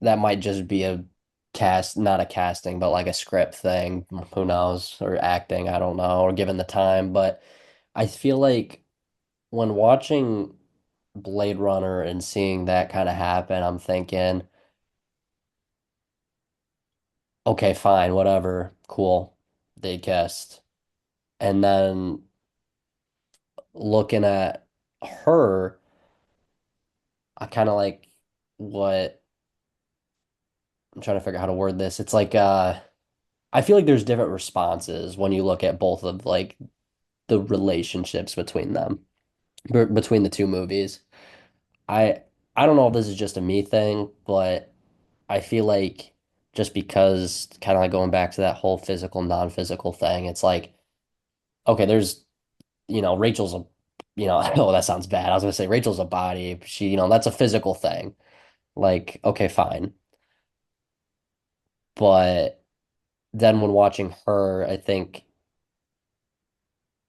that might just be a cast, not a casting, but like a script thing. Who knows? Or acting, I don't know, or given the time. But I feel like when watching Blade Runner and seeing that kind of happen, I'm thinking, okay, fine, whatever, cool. They kissed. And then looking at her, I kind of like what I'm trying to figure out how to word this. It's like I feel like there's different responses when you look at both of like the relationships between them, between the two movies. I I don't know if this is just a me thing, but I feel like just because kind of like going back to that whole physical, non-physical thing, it's like, okay, there's, Rachel's a, oh, that sounds bad. I was gonna say Rachel's a body. She, that's a physical thing. Like, okay, fine. But then when watching her, I think,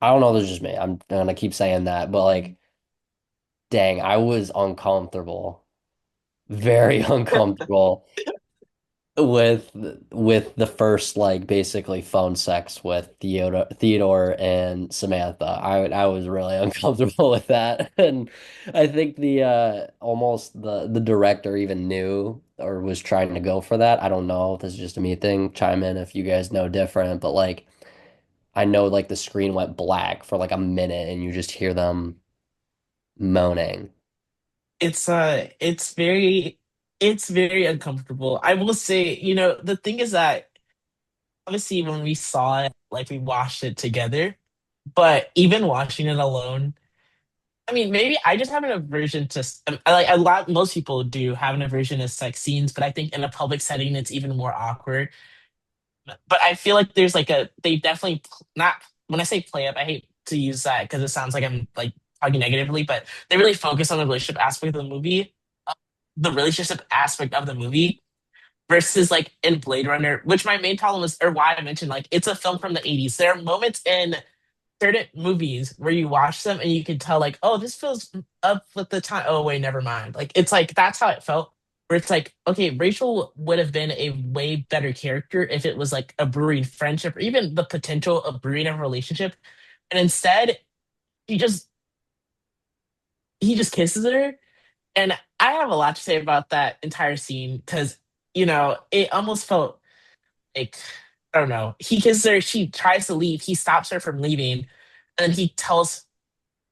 I don't know, this is just me. I'm gonna keep saying that, but like, dang, I was uncomfortable, very uncomfortable with the first like basically phone sex with Theodore and Samantha. I was really uncomfortable with that. And I think the almost the director even knew or was trying to go for that. I don't know if this is just a me thing. Chime in if you guys know different, but like I know like the screen went black for like a minute and you just hear them moaning. It's it's very uncomfortable. I will say, the thing is that obviously when we saw it, like we watched it together, but even watching it alone, I mean, maybe I just have an aversion to like a lot. Most people do have an aversion to sex scenes, but I think in a public setting, it's even more awkward. But I feel like there's like they definitely not when I say play up, I hate to use that because it sounds like I'm like talking negatively, but they really focus on the relationship aspect of the movie, the relationship aspect of the movie versus like in Blade Runner, which my main problem is, or why I mentioned like it's a film from the 80s. There are moments in certain movies where you watch them and you can tell like, oh, this feels up with the time. Oh wait, never mind. Like it's like that's how it felt. Where it's like, okay, Rachel would have been a way better character if it was like a brewing friendship or even the potential of brewing a relationship. And instead, he just he just kisses her. And I have a lot to say about that entire scene because it almost felt like I don't know. He kisses her, she tries to leave, he stops her from leaving, and then he tells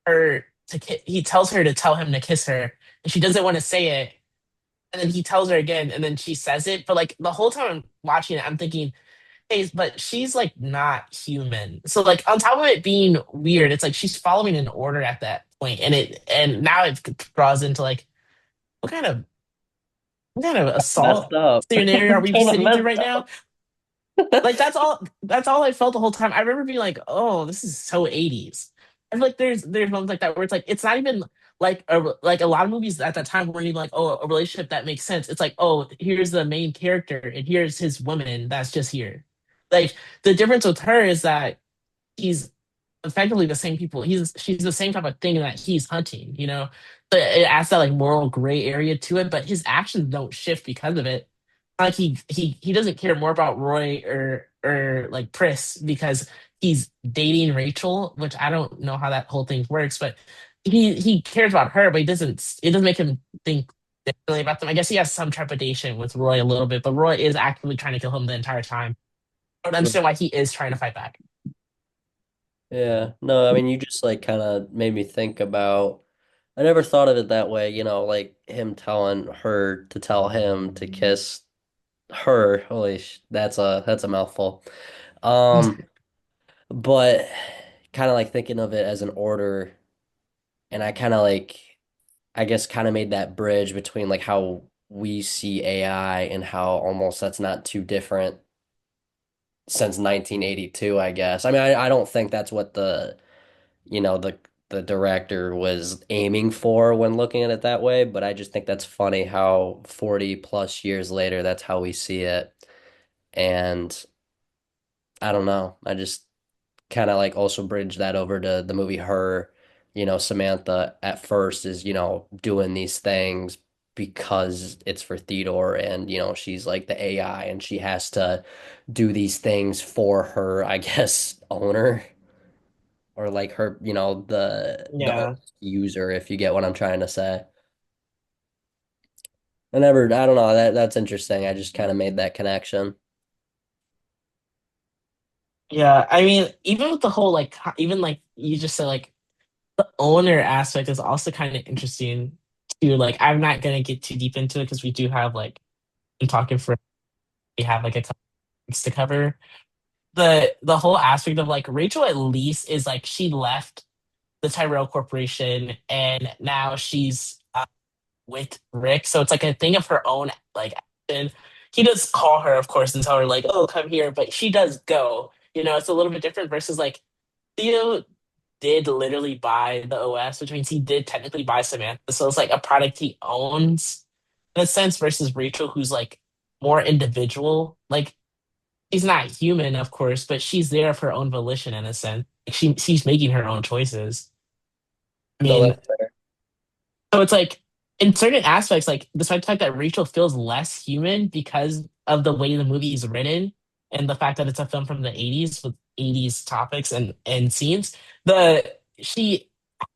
her to tell him to kiss her, and she doesn't want to say it. And then he tells her again, and then she says it. But like the whole time I'm watching it, I'm thinking, hey, but she's like not human. So like on top of it being weird, it's like she's following an order at that point, and now it draws into like what kind of what kind of Messed assault up. scenario are we Kind of sitting through messed right now? up. Like that's all I felt the whole time. I remember being like, "Oh, this is so 80s." I feel like there's moments like that where it's like it's not even like a lot of movies at that time weren't even like, "Oh, a relationship that makes sense." It's like, "Oh, here's the main character and here's his woman that's just here." Like the difference with her is that he's effectively the same people. She's the same type of thing that he's hunting, But it adds that like moral gray area to it, but his actions don't shift because of it. Like he doesn't care more about Roy or like Pris because he's dating Rachel, which I don't know how that whole thing works, but he cares about her, but it doesn't make him think differently about them. I guess he has some trepidation with Roy a little bit, but Roy is actively trying to kill him the entire time. I don't understand why he is trying to fight back. Yeah, no, I mean, you just like kind of made me think about. I never thought of it that way, like him telling her to tell him to kiss her. That's a mouthful. Um, but kind of like thinking of it as an order, and I kind of like, I guess, kind of made that bridge between like how we see AI and how almost that's not too different since 1982, I guess. I mean, I don't think that's what the director was aiming for when looking at it that way, but I just think that's funny how 40 plus years later, that's how we see it. And I don't know. I just kind of like also bridge that over to the movie Her. Samantha at first is, doing these things because it's for Theodore and, she's like the AI and she has to do these things for her, I guess, owner or like her, the Yeah. user, if you get what I'm trying to say. I don't know, that's interesting. I just kind of made that connection. Yeah, I mean, even with the whole like, even like you just said, like the owner aspect is also kind of interesting too. Like, I'm not gonna get too deep into it because we do have like, I'm talking for, we have like a couple weeks to cover. The whole aspect of like Rachel at least is like she left the Tyrell Corporation and now she's with Rick, so it's like a thing of her own like action. He does call her, of course, and tell her like, "Oh, come here," but she does go. It's a little bit different versus like Theo did literally buy the OS, which means he did technically buy Samantha. So it's like a product he owns in a sense versus Rachel, who's like more individual. Like she's not human, of course, but she's there of her own volition in a sense. Like, she's making her own choices. I No, mean, that's fair. so it's like in certain aspects, like despite the fact that Rachel feels less human because of the way the movie is written and the fact that it's a film from the 80s with 80s topics and scenes, the she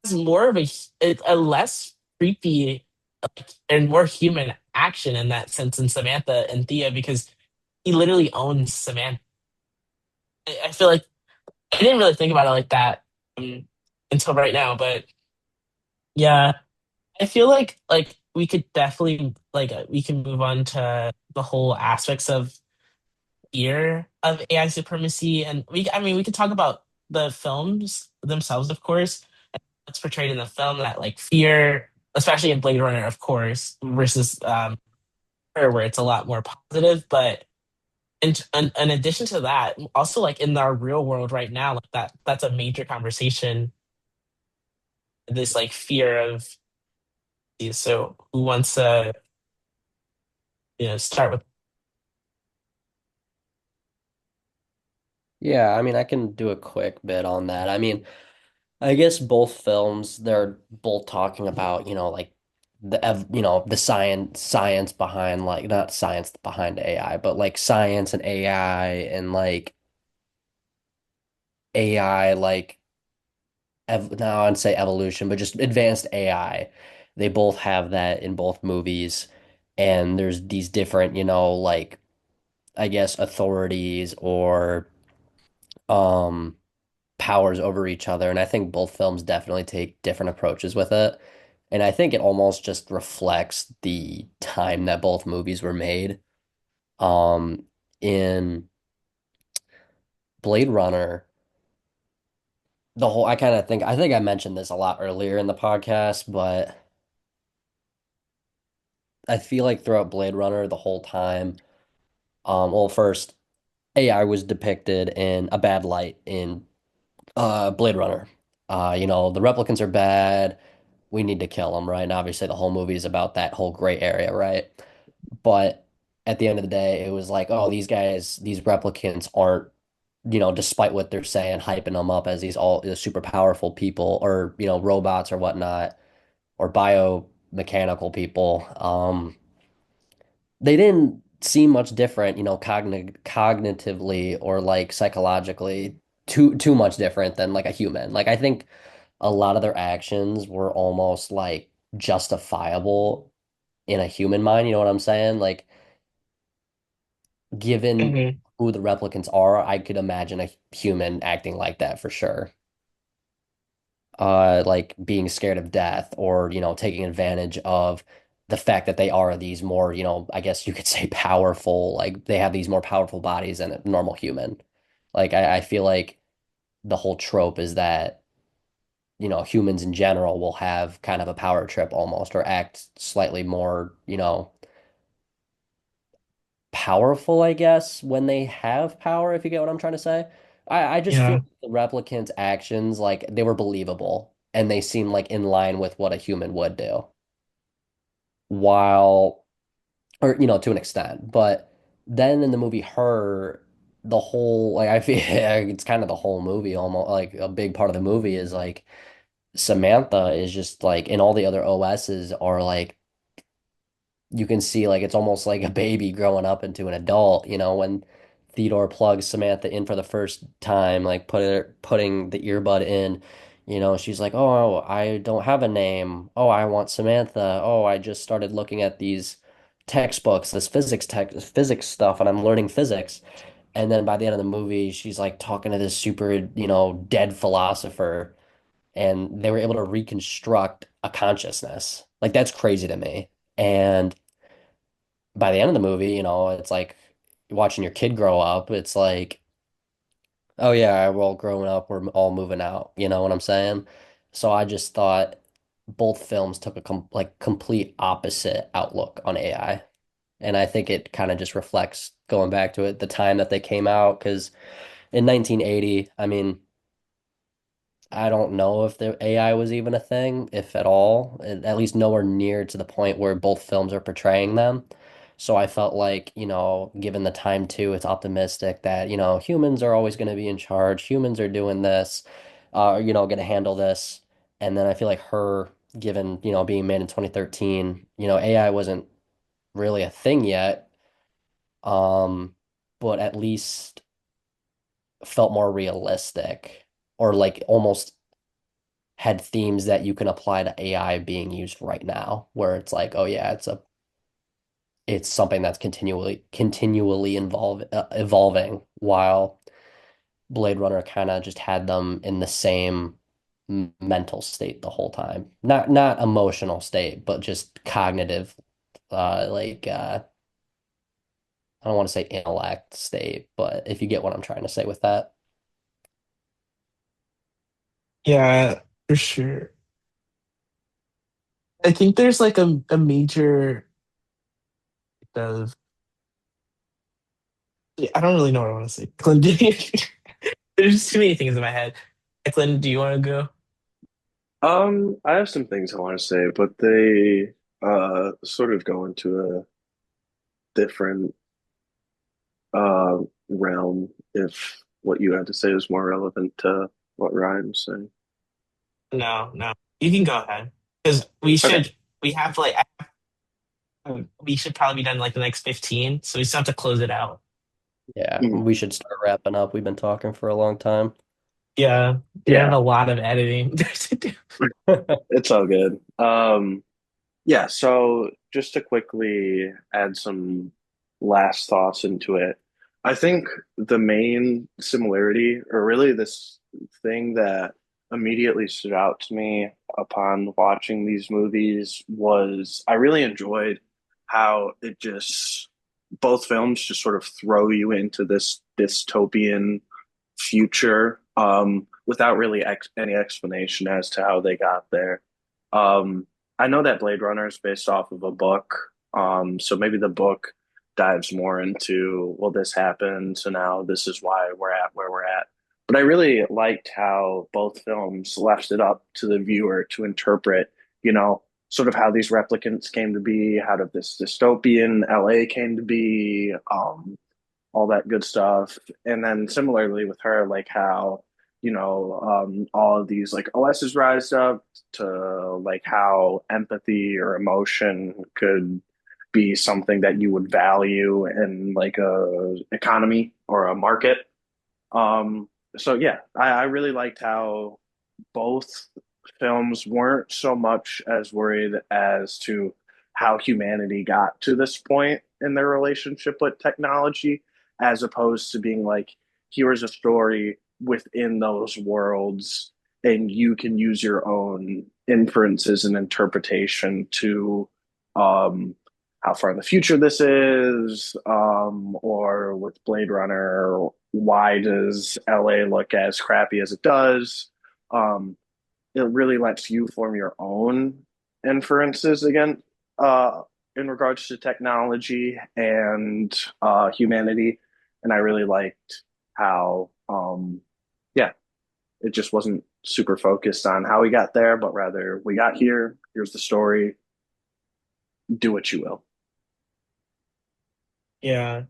has more of a less creepy and more human action in that sense than Samantha and Thea because he literally owns Samantha. I feel like I didn't really think about it like that until right now, but yeah, I feel like we could definitely like we can move on to the whole aspects of fear of AI supremacy, and I mean we could talk about the films themselves, of course. It's portrayed in the film that like fear, especially in Blade Runner, of course, versus Her, where it's a lot more positive. But in addition to that, also like in our real world right now, like that's a major conversation. This like fear of these. So who wants to start with? Yeah, I mean, I can do a quick bit on that. I mean, I guess both films, they're both talking about, like the science behind like not science behind AI, but like science and AI and like AI like now I'd say evolution, but just advanced AI. They both have that in both movies. And there's these different, like I guess authorities or um powers over each other. And I think both films definitely take different approaches with it. And I think it almost just reflects the time that both movies were made. In Blade Runner, I think I mentioned this a lot earlier in the podcast, but I feel like throughout Blade Runner the whole time, well, first AI was depicted in a bad light in Blade Runner. The replicants are bad. We need to kill them, right? And obviously the whole movie is about that whole gray area, right? But at the end of the day, it was like, oh, these guys, these replicants aren't, despite what they're saying, hyping them up as these super powerful people or, robots or whatnot, or biomechanical people. They didn't seem much different, cognitively or like psychologically too much different than like a human. Like I think a lot of their actions were almost like justifiable in a human mind, you know what I'm saying? Like given Mhm. who the replicants are, I could imagine a human acting like that for sure. like being scared of death or, taking advantage of the fact that they are these more, I guess you could say powerful, like they have these more powerful bodies than a normal human. Like I feel like the whole trope is that, humans in general will have kind of a power trip almost or act slightly more, powerful, I guess, when they have power, if you get what I'm trying to say. I just feel Yeah. like the replicants' actions, like they were believable and they seem like in line with what a human would do. While, or to an extent, but then in the movie Her, the whole like I feel it's kind of the whole movie almost like a big part of the movie is like Samantha is just like and all the other OSs are like you can see like it's almost like a baby growing up into an adult, when Theodore plugs Samantha in for the first time, like putting the earbud in, she's like, "Oh, I don't have a name. Oh, I want Samantha. Oh, I just started looking at these textbooks, this physics stuff, and I'm learning physics." And then by the end of the movie, she's like talking to this super, dead philosopher, and they were able to reconstruct a consciousness. Like that's crazy to me. And by the end of the movie, it's like watching your kid grow up. It's like, oh yeah, we're all growing up, we're all moving out. You know what I'm saying? So I just thought both films took a complete opposite outlook on AI. And I think it kind of just reflects going back to it, the time that they came out. Because in 1980, I mean, I don't know if the AI was even a thing, if at all, and at least nowhere near to the point where both films are portraying them. So I felt like, given the time too, it's optimistic that, humans are always going to be in charge. Humans are doing this, going to handle this. And then I feel like Her, given, being made in 2013, AI wasn't really a thing yet. Um, but at least felt more realistic or like almost had themes that you can apply to AI being used right now, where it's like, oh yeah, it's something that's continually evolving, while Blade Runner kind of just had them in the same mental state the whole time. Not emotional state, but just cognitive, like I don't want to say intellect state, but if you get what I'm trying to say with that. Yeah, for sure. I think there's like a major of I don't really know what I want to say. Clint, there's too many things in my head. Clint, do you want to go? I have some things I want to say, but they sort of go into a different uh realm if what you had to say is more relevant to what Ryan was saying. No, no. You can go ahead. Because Okay. we have like, we should probably be done in like the next 15. So we still have to close it out. Yeah, Mhm. we should start wrapping up. We've been talking for a long time. Yeah. We have Yeah, a lot of editing to do. it's all good. Yeah, so just to quickly add some last thoughts into it, I think the main similarity, or really this thing that immediately stood out to me upon watching these movies, was I really enjoyed how it just, both films just sort of throw you into this dystopian future without really any explanation as to how they got there. I know that Blade Runner is based off of a book, so maybe the book dives more into, well, this happened, so now this is why we're at where we're at. But I really liked how both films left it up to the viewer to interpret, sort of how these replicants came to be, how did this dystopian LA came to be, all that good stuff. And then similarly with Her, like how, all of these like OSs rise up to like how empathy or emotion could be something that you would value in like a economy or a market. So yeah, I really liked how both films weren't so much as worried as to how humanity got to this point in their relationship with technology, as opposed to being like, here's a story within those worlds, and you can use your own inferences and interpretation to um, how far in the future this is, or with Blade Runner, why does LA look as crappy as it does? Um, it really lets you form your own inferences again, uh, in regards to technology and humanity. And I really liked how, yeah, it just wasn't super focused on how we got there, but rather we got here. Here's the story. Do what you will. Yeah.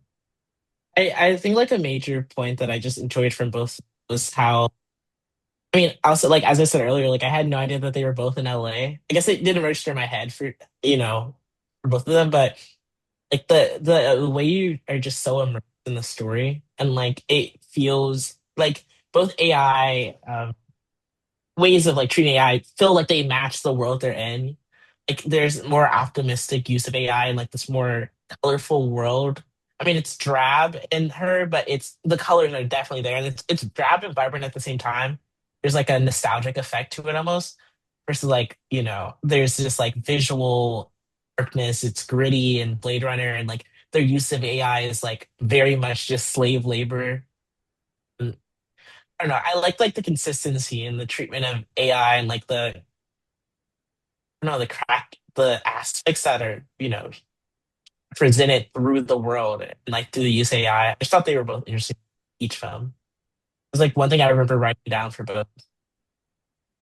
I think like a major point that I just enjoyed from both was how I mean, also like as I said earlier, like I had no idea that they were both in LA. I guess it didn't register in my head for for both of them, but like the way you are just so immersed in the story and like it feels like both AI ways of like treating AI feel like they match the world they're in. Like there's more optimistic use of AI and like this more colorful world. I mean, it's drab in her, but it's the colors are definitely there, and it's drab and vibrant at the same time. There's like a nostalgic effect to it almost, versus like there's just like visual darkness. It's gritty and Blade Runner, and like their use of AI is like very much just slave labor. I don't know. I like the consistency and the treatment of AI and like the I don't know the aspects that are presented through the world and like through the use of AI. I just thought they were both interesting each film. It was like one thing I remember writing down for both.